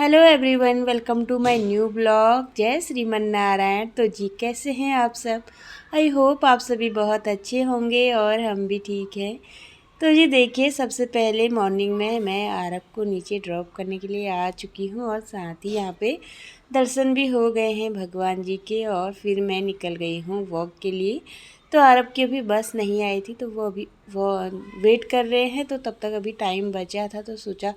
Hello everyone, welcome to my new blog. जय श्रीमन नारायण। तो जी कैसे हैं आप सब? आई होप आप सभी बहुत अच्छे होंगे और हम भी ठीक हैं। तो जी देखिए, सबसे पहले मॉर्निंग में मैं आरब को नीचे ड्रॉप करने के लिए आ चुकी हूँ और साथ ही यहाँ पे दर्शन भी हो गए हैं भगवान जी के। और फिर मैं निकल गई हूँ वॉक के लिए। तो आरब की अभी बस नहीं आई थी, तो वो वेट कर रहे हैं। तो तब तक अभी टाइम बचा था, तो सोचा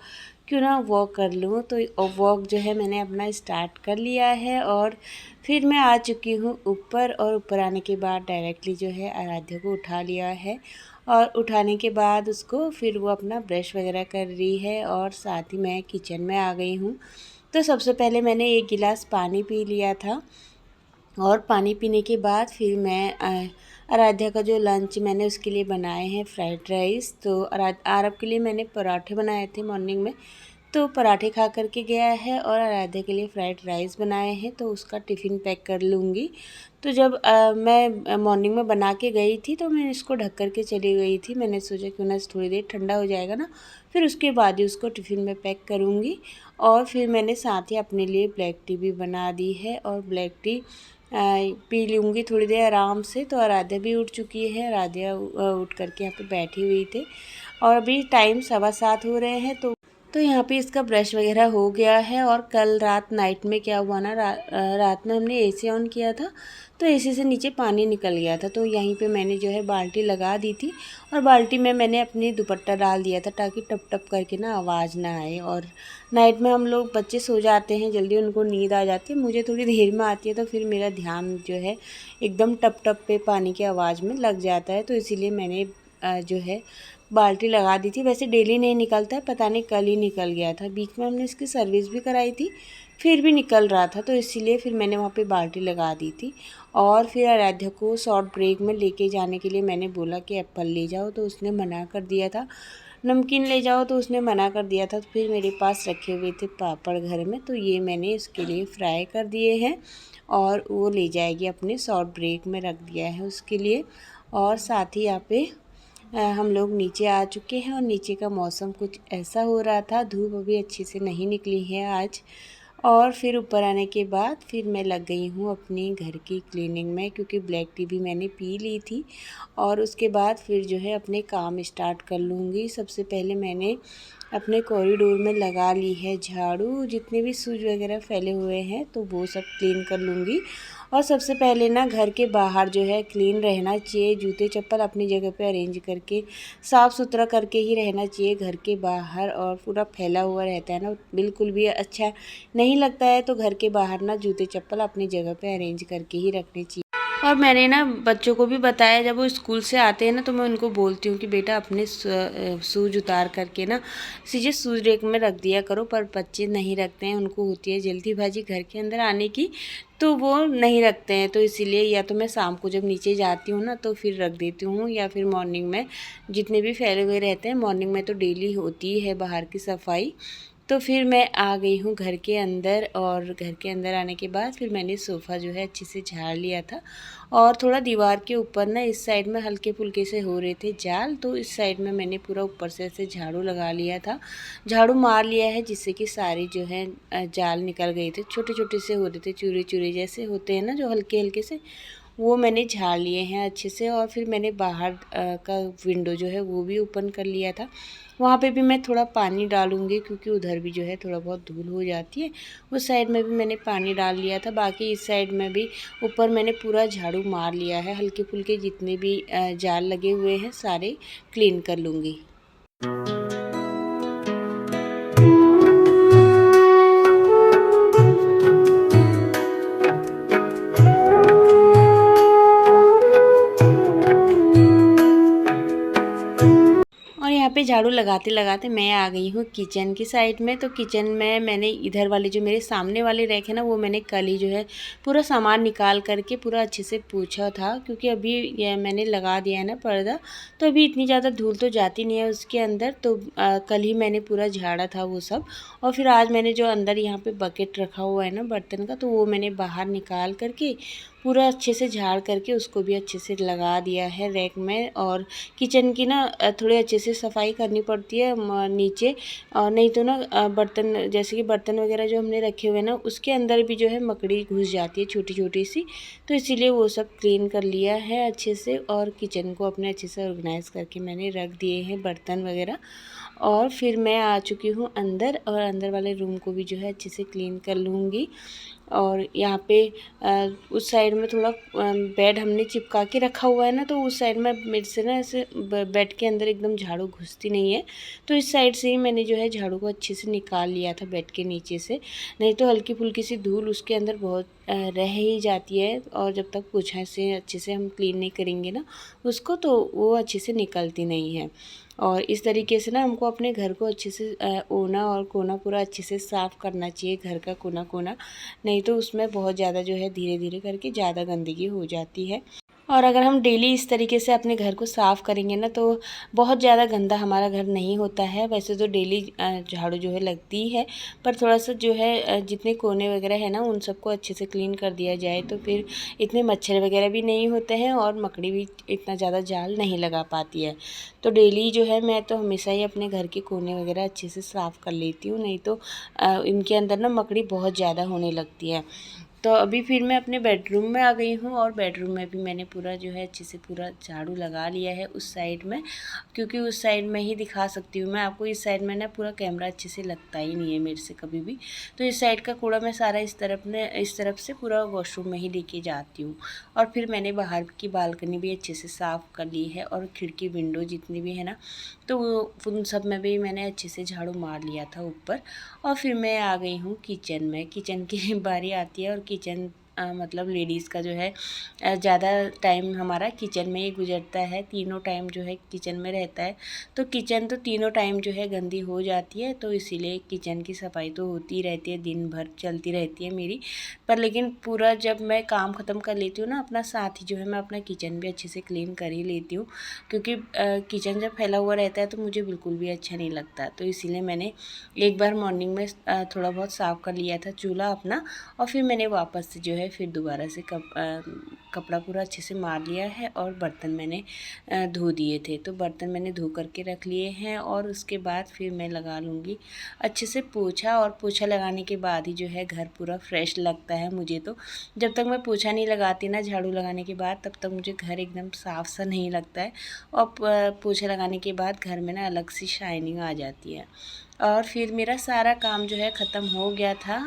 क्यों ना वॉक कर लूँ। तो वॉक जो है मैंने अपना स्टार्ट कर लिया है और फिर मैं आ चुकी हूँ ऊपर। और ऊपर आने के बाद डायरेक्टली जो है आराध्या को उठा लिया है। और उठाने के बाद उसको फिर वो अपना ब्रश वगैरह कर रही है और साथ ही मैं किचन में आ गई हूँ। तो सबसे पहले मैंने एक गिलास पानी पी लिया था और पानी पीने के बाद फिर मैं आराध्या का जो लंच मैंने उसके लिए बनाए हैं फ्राइड राइस। तो आरब के लिए मैंने पराठे बनाए थे मॉर्निंग में, तो पराठे खा करके गया है। और आराध्या के लिए फ्राइड राइस बनाए हैं, तो उसका टिफ़िन पैक कर लूँगी। तो जब मैं मॉर्निंग में बना के गई थी, तो मैं इसको ढक कर के चली गई थी। मैंने सोचा क्यों ना थोड़ी देर ठंडा हो जाएगा ना, फिर उसके बाद ही उसको टिफ़िन में पैक करूँगी। और फिर मैंने साथ ही अपने लिए ब्लैक टी भी बना दी है और ब्लैक टी पी लूँगी थोड़ी देर आराम से। तो आराध्या भी उठ चुकी है। आराध्या उठ करके यहाँ पे बैठी हुई थी और अभी टाइम 7:15 हो रहे हैं। तो यहाँ पे इसका ब्रश वगैरह हो गया है। और कल रात नाइट में क्या हुआ ना, रात में हमने एसी ऑन किया था, तो एसी से नीचे पानी निकल गया था। तो यहीं पे मैंने जो है बाल्टी लगा दी थी और बाल्टी में मैंने अपनी दुपट्टा डाल दिया था ताकि टप टप करके ना आवाज़ ना आए। और नाइट में हम लोग बच्चे सो जाते हैं जल्दी, उनको नींद आ जाती है, मुझे थोड़ी देर में आती है, तो फिर मेरा ध्यान जो है एकदम टप टप पे पानी की आवाज़ में लग जाता है। तो इसीलिए मैंने जो है बाल्टी लगा दी थी। वैसे डेली नहीं निकलता है, पता नहीं कल ही निकल गया था। बीच में हमने इसकी सर्विस भी कराई थी, फिर भी निकल रहा था, तो इसीलिए फिर मैंने वहाँ पे बाल्टी लगा दी थी। और फिर आराध्या को शॉर्ट ब्रेक में लेके जाने के लिए मैंने बोला कि एप्पल ले जाओ, तो उसने मना कर दिया था। नमकीन ले जाओ, तो उसने मना कर दिया था। तो फिर मेरे पास रखे हुए थे पापड़ घर में, तो ये मैंने इसके लिए फ्राई कर दिए हैं और वो ले जाएगी अपने शॉर्ट ब्रेक में, रख दिया है उसके लिए। और साथ ही यहाँ पे हम लोग नीचे आ चुके हैं और नीचे का मौसम कुछ ऐसा हो रहा था, धूप अभी अच्छे से नहीं निकली है आज। और फिर ऊपर आने के बाद फिर मैं लग गई हूँ अपनी घर की क्लीनिंग में, क्योंकि ब्लैक टी भी मैंने पी ली थी। और उसके बाद फिर जो है अपने काम स्टार्ट कर लूँगी। सबसे पहले मैंने अपने कॉरिडोर में लगा ली है झाड़ू, जितने भी सूज वगैरह फैले हुए हैं तो वो सब क्लीन कर लूँगी। और सबसे पहले ना घर के बाहर जो है क्लीन रहना चाहिए, जूते चप्पल अपनी जगह पे अरेंज करके साफ़ सुथरा करके ही रहना चाहिए घर के बाहर। और पूरा फैला हुआ रहता है ना, बिल्कुल भी अच्छा नहीं लगता है। तो घर के बाहर ना जूते चप्पल अपनी जगह पे अरेंज करके ही रखने चाहिए। और मैंने ना बच्चों को भी बताया, जब वो स्कूल से आते हैं ना, तो मैं उनको बोलती हूँ कि बेटा अपने शूज़ उतार करके ना सीधे शूज़ रैक में रख दिया करो। पर बच्चे नहीं रखते हैं, उनको होती है जल्दीबाजी घर के अंदर आने की, तो वो नहीं रखते हैं। तो इसीलिए या तो मैं शाम को जब नीचे जाती हूँ ना, तो फिर रख देती हूँ, या फिर मॉर्निंग में जितने भी फैले हुए रहते हैं, मॉर्निंग में तो डेली होती है बाहर की सफाई। तो फिर मैं आ गई हूँ घर के अंदर। और घर के अंदर आने के बाद फिर मैंने सोफ़ा जो है अच्छे से झाड़ लिया था। और थोड़ा दीवार के ऊपर ना इस साइड में हल्के फुल्के से हो रहे थे जाल, तो इस साइड में मैंने पूरा ऊपर से ऐसे झाड़ू लगा लिया था, झाड़ू मार लिया है, जिससे कि सारी जो है जाल निकल गए थे। छोटे छोटे से हो रहे थे, चूरे चूरे जैसे होते हैं ना जो हल्के हल्के से, वो मैंने झाड़ लिए हैं अच्छे से। और फिर मैंने बाहर का विंडो जो है वो भी ओपन कर लिया था। वहाँ पे भी मैं थोड़ा पानी डालूँगी, क्योंकि उधर भी जो है थोड़ा बहुत धूल हो जाती है। उस साइड में भी मैंने पानी डाल लिया था, बाकी इस साइड में भी ऊपर मैंने पूरा झाड़ू मार लिया है। हल्के फुल्के जितने भी जाल लगे हुए हैं सारे क्लीन कर लूँगी। और यहाँ पे झाड़ू लगाते लगाते मैं आ गई हूँ किचन की साइड में। तो किचन में मैंने इधर वाले जो मेरे सामने वाले रैक है ना, वो मैंने कल ही जो है पूरा सामान निकाल करके पूरा अच्छे से पोंछा था, क्योंकि अभी ये मैंने लगा दिया है ना पर्दा, तो अभी इतनी ज़्यादा धूल तो जाती नहीं है उसके अंदर। तो कल ही मैंने पूरा झाड़ा था वो सब। और फिर आज मैंने जो अंदर यहाँ पर बकेट रखा हुआ है ना बर्तन का, तो वो मैंने बाहर निकाल करके पूरा अच्छे से झाड़ करके उसको भी अच्छे से लगा दिया है रैक में। और किचन की ना थोड़ी अच्छे से सफाई करनी पड़ती है नीचे, और नहीं तो ना बर्तन, जैसे कि बर्तन वगैरह जो हमने रखे हुए ना उसके अंदर भी जो है मकड़ी घुस जाती है छोटी छोटी सी। तो इसीलिए वो सब क्लीन कर लिया है अच्छे से, और किचन को अपने अच्छे से ऑर्गेनाइज़ करके मैंने रख दिए हैं बर्तन वगैरह। और फिर मैं आ चुकी हूँ अंदर, और अंदर वाले रूम को भी जो है अच्छे से क्लीन कर लूँगी। और यहाँ पे उस साइड में थोड़ा बेड हमने चिपका के रखा हुआ है ना, तो उस साइड में मेरे से ना ऐसे बेड के अंदर एकदम झाड़ू घुसती नहीं है। तो इस साइड से ही मैंने जो है झाड़ू को अच्छे से निकाल लिया था बेड के नीचे से, नहीं तो हल्की फुल्की सी धूल उसके अंदर बहुत रह ही जाती है। और जब तक पोछा से अच्छे से हम क्लीन नहीं करेंगे ना उसको, तो वो अच्छे से निकलती नहीं है। और इस तरीके से ना हमको अपने घर को अच्छे से ओना और कोना पूरा अच्छे से साफ़ करना चाहिए, घर का कोना कोना, नहीं तो उसमें बहुत ज़्यादा जो है धीरे धीरे करके ज़्यादा गंदगी हो जाती है। और अगर हम डेली इस तरीके से अपने घर को साफ़ करेंगे ना तो बहुत ज़्यादा गंदा हमारा घर नहीं होता है। वैसे तो डेली झाड़ू जो है लगती है, पर थोड़ा सा जो है जितने कोने वगैरह है ना उन सबको अच्छे से क्लीन कर दिया जाए तो फिर इतने मच्छर वगैरह भी नहीं होते हैं और मकड़ी भी इतना ज़्यादा जाल नहीं लगा पाती है। तो डेली जो है मैं तो हमेशा ही अपने घर के कोने वगैरह अच्छे से साफ़ कर लेती हूँ, नहीं तो इनके अंदर ना मकड़ी बहुत ज़्यादा होने लगती है। तो अभी फिर मैं अपने बेडरूम में आ गई हूँ, और बेडरूम में भी मैंने पूरा जो है अच्छे से पूरा झाड़ू लगा लिया है उस साइड में, क्योंकि उस साइड में ही दिखा सकती हूँ मैं आपको। इस साइड में ना पूरा कैमरा अच्छे से लगता ही नहीं है मेरे से कभी भी। तो इस साइड का कूड़ा मैं सारा इस तरफ से पूरा वॉशरूम में ही लेके जाती हूँ। और फिर मैंने बाहर की बालकनी भी अच्छे से साफ़ कर ली है, और खिड़की विंडो जितनी भी है ना, तो उन सब में भी मैंने अच्छे से झाड़ू मार लिया था ऊपर। और फिर मैं आ गई हूँ किचन में। किचन की बारी आती है, और किचन मतलब लेडीज़ का जो है ज़्यादा टाइम हमारा किचन में ही गुजरता है, तीनों टाइम जो है किचन में रहता है। तो किचन तो तीनों टाइम जो है गंदी हो जाती है, तो इसीलिए किचन की सफाई तो होती रहती है, दिन भर चलती रहती है मेरी। पर लेकिन पूरा जब मैं काम ख़त्म कर लेती हूँ ना अपना, साथ ही जो है मैं अपना किचन भी अच्छे से क्लीन कर ही लेती हूँ, क्योंकि किचन जब फैला हुआ रहता है तो मुझे बिल्कुल भी अच्छा नहीं लगता। तो इसीलिए मैंने एक बार मॉर्निंग में थोड़ा बहुत साफ़ कर लिया था चूल्हा अपना, और फिर मैंने वापस से जो है फिर दोबारा से कपड़ा पूरा अच्छे से मार लिया है, और बर्तन मैंने धो दिए थे। तो बर्तन मैंने धो करके रख लिए हैं, और उसके बाद फिर मैं लगा लूँगी अच्छे से पोछा। और पोछा लगाने के बाद ही जो है घर पूरा फ्रेश लगता है मुझे। तो जब तक मैं पोछा नहीं लगाती ना झाड़ू लगाने के बाद, तब तक मुझे घर एकदम साफ़ सा नहीं लगता है। और पोछा लगाने के बाद घर में ना अलग सी शाइनिंग आ जाती है। और फिर मेरा सारा काम जो है ख़त्म हो गया था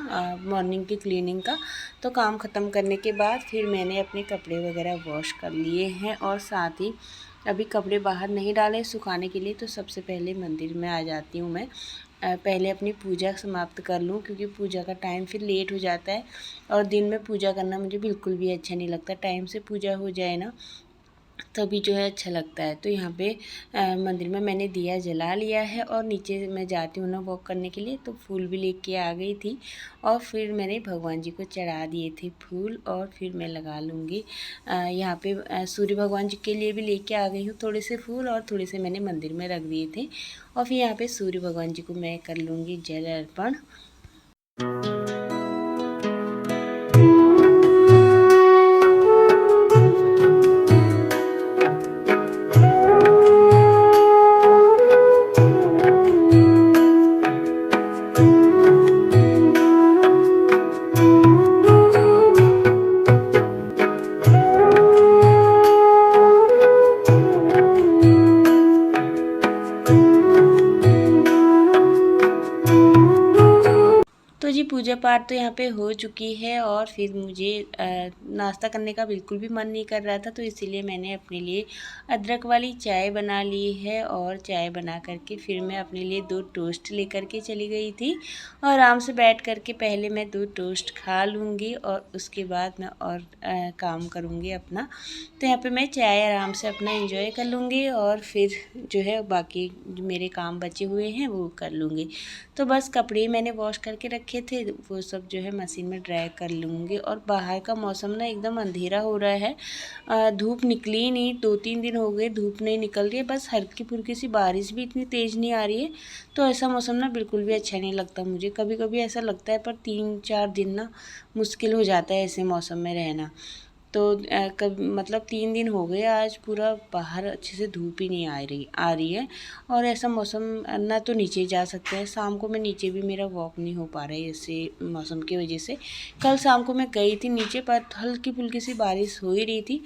मॉर्निंग की क्लीनिंग का। तो काम ख़त्म करने के बाद फिर मैंने अपने कपड़े वगैरह वॉश कर लिए हैं, और साथ ही अभी कपड़े बाहर नहीं डाले सुखाने के लिए। तो सबसे पहले मंदिर में आ जाती हूँ मैं, पहले अपनी पूजा समाप्त कर लूँ, क्योंकि पूजा का टाइम फिर लेट हो जाता है, और दिन में पूजा करना मुझे बिल्कुल भी अच्छा नहीं लगता। टाइम से पूजा हो जाए ना तभी जो है अच्छा लगता है। तो यहाँ पे मंदिर में मैंने दिया जला लिया है, और नीचे मैं जाती हूँ ना वॉक करने के लिए, तो फूल भी लेके आ गई थी, और फिर मैंने भगवान जी को चढ़ा दिए थे फूल। और फिर मैं लगा लूँगी यहाँ पे सूर्य भगवान जी के लिए भी लेके आ गई हूँ थोड़े से फूल, और थोड़े से मैंने मंदिर में रख दिए थे। और फिर यहाँ पे सूर्य भगवान जी को मैं कर लूँगी जल अर्पण। तो जी पूजा पाठ तो यहाँ पे हो चुकी है, और फिर मुझे नाश्ता करने का बिल्कुल भी मन नहीं कर रहा था, तो इसीलिए मैंने अपने लिए अदरक वाली चाय बना ली है। और चाय बना करके फिर मैं अपने लिए 2 टोस्ट लेकर के चली गई थी, और आराम से बैठ करके पहले मैं 2 टोस्ट खा लूँगी, और उसके बाद मैं और काम करूँगी अपना। तो यहाँ पे मैं चाय आराम से अपना एंजॉय कर लूँगी, और फिर जो है बाकी जो मेरे काम बचे हुए हैं वो कर लूँगी। तो बस कपड़े मैंने वॉश करके रखे थे, वो सब जो है मशीन में ड्राई कर लूँगी। और बाहर का मौसम ना एकदम अंधेरा हो रहा है, धूप निकली नहीं, 2-3 दिन हो गए धूप नहीं निकल रही है, बस हल्की फुल्की सी बारिश भी इतनी तेज़ नहीं आ रही है। तो ऐसा मौसम ना बिल्कुल भी अच्छा नहीं लगता मुझे। कभी कभी ऐसा लगता है, पर 3-4 दिन ना मुश्किल हो जाता है ऐसे मौसम में रहना। तो कब मतलब 3 दिन हो गए आज पूरा बाहर अच्छे से धूप ही नहीं आ रही है। और ऐसा मौसम ना तो नीचे जा सकते हैं, शाम को मैं नीचे भी मेरा वॉक नहीं हो पा रहा है ऐसे मौसम की वजह से। कल शाम को मैं गई थी नीचे पर हल्की फुल्की सी बारिश हो ही रही थी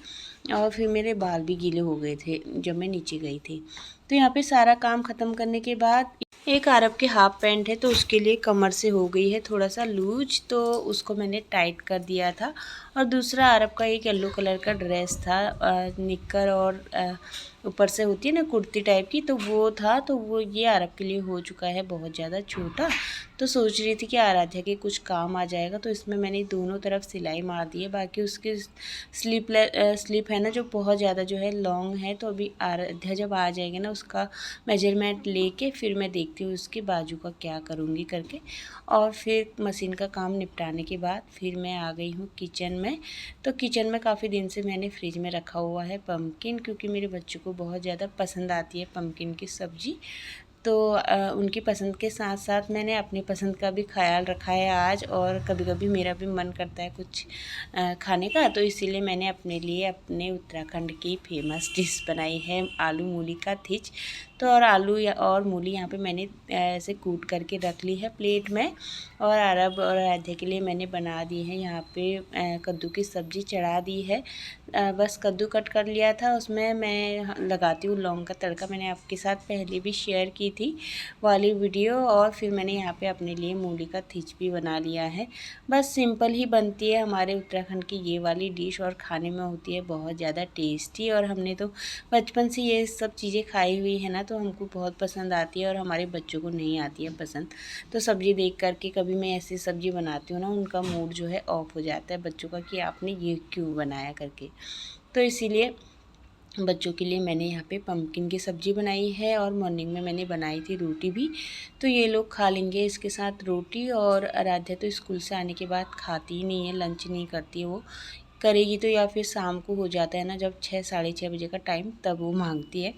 और फिर मेरे बाल भी गीले हो गए थे जब मैं नीचे गई थी। तो यहाँ पे सारा काम ख़त्म करने के बाद एक अरब के हाफ पैंट है तो उसके लिए कमर से हो गई है थोड़ा सा लूज, तो उसको मैंने टाइट कर दिया था। और दूसरा अरब का एक येलो कलर का ड्रेस था, निक्कर और ऊपर से होती है ना कुर्ती टाइप की, तो वो था। तो वो ये अरब के लिए हो चुका है बहुत ज़्यादा छोटा। तो सोच रही थी कि आराध्या के कुछ काम आ जाएगा, तो इसमें मैंने दोनों तरफ सिलाई मार दी है। बाकी उसकी स्लीप है ना जो बहुत ज़्यादा जो है लॉन्ग है, तो अभी आराध्या जब आ जाएगी ना उसका मेजरमेंट लेके फिर मैं देखती हूँ उसकी बाजू का क्या करूँगी करके। और फिर मशीन का काम निपटाने के बाद फिर मैं आ गई हूँ किचन में। तो किचन में काफ़ी दिन से मैंने फ्रिज में रखा हुआ है पम्पकिन, क्योंकि मेरे बच्चों को बहुत ज़्यादा पसंद आती है पम्पकिन की सब्ज़ी। तो उनकी पसंद के साथ साथ मैंने अपनी पसंद का भी ख्याल रखा है आज। और कभी कभी मेरा भी मन करता है कुछ खाने का, तो इसीलिए मैंने अपने लिए अपने उत्तराखंड की फेमस डिश बनाई है आलू मूली का थिच। तो और आलू या और मूली यहाँ पे मैंने ऐसे कूट करके रख ली है प्लेट में। और अरब और आराध्या के लिए मैंने बना दी है यहाँ पे कद्दू की सब्ज़ी चढ़ा दी है। बस कद्दू कट कर लिया था, उसमें मैं लगाती हूँ लौंग का तड़का। मैंने आपके साथ पहले भी शेयर की थी वाली वीडियो। और फिर मैंने यहाँ पे अपने लिए मूली का थिच भी बना लिया है। बस सिंपल ही बनती है हमारे उत्तराखंड की ये वाली डिश और खाने में होती है बहुत ज़्यादा टेस्टी। और हमने तो बचपन से ये सब चीज़ें खाई हुई है ना, तो हमको बहुत पसंद आती है और हमारे बच्चों को नहीं आती है पसंद। तो सब्ज़ी देख करके कभी मैं ऐसी सब्ज़ी बनाती हूँ ना, उनका मूड जो है ऑफ हो जाता है बच्चों का कि आपने ये क्यों बनाया करके। तो इसीलिए बच्चों के लिए मैंने यहाँ पे पम्पकिन की सब्ज़ी बनाई है। और मॉर्निंग में मैंने बनाई थी रोटी भी, तो ये लोग खा लेंगे इसके साथ रोटी। और आराध्या तो स्कूल से आने के बाद खाती ही नहीं है, लंच नहीं करती है वो। करेगी तो या फिर शाम को हो जाता है ना जब 6 साढ़े 6 बजे का टाइम, तब वो मांगती है।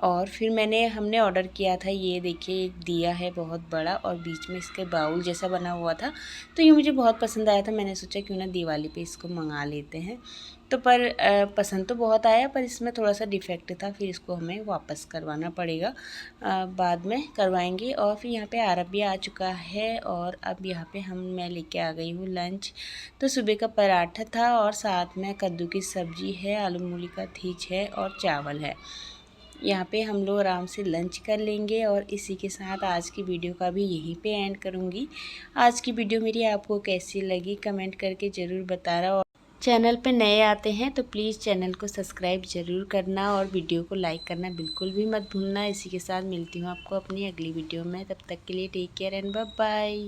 और फिर हमने ऑर्डर किया था, ये देखिए एक दिया है बहुत बड़ा और बीच में इसके बाउल जैसा बना हुआ था। तो ये मुझे बहुत पसंद आया था, मैंने सोचा क्यों ना दिवाली पे इसको मंगा लेते हैं। तो पर पसंद तो बहुत आया, पर इसमें थोड़ा सा डिफेक्ट था, फिर इसको हमें वापस करवाना पड़ेगा। बाद में करवाएंगे। और फिर यहाँ पे अरब भी आ चुका है और अब यहाँ पे मैं लेके आ गई हूँ लंच। तो सुबह का पराठा था और साथ में कद्दू की सब्ज़ी है, आलू मूली का थीच है और चावल है। यहाँ पे हम लोग आराम से लंच कर लेंगे। और इसी के साथ आज की वीडियो का भी यहीं पे एंड करूँगी। आज की वीडियो मेरी आपको कैसी लगी कमेंट करके ज़रूर बताना। और चैनल पे नए आते हैं तो प्लीज़ चैनल को सब्सक्राइब ज़रूर करना और वीडियो को लाइक करना बिल्कुल भी मत भूलना। इसी के साथ मिलती हूँ आपको अपनी अगली वीडियो में, तब तक के लिए take care and bye bye.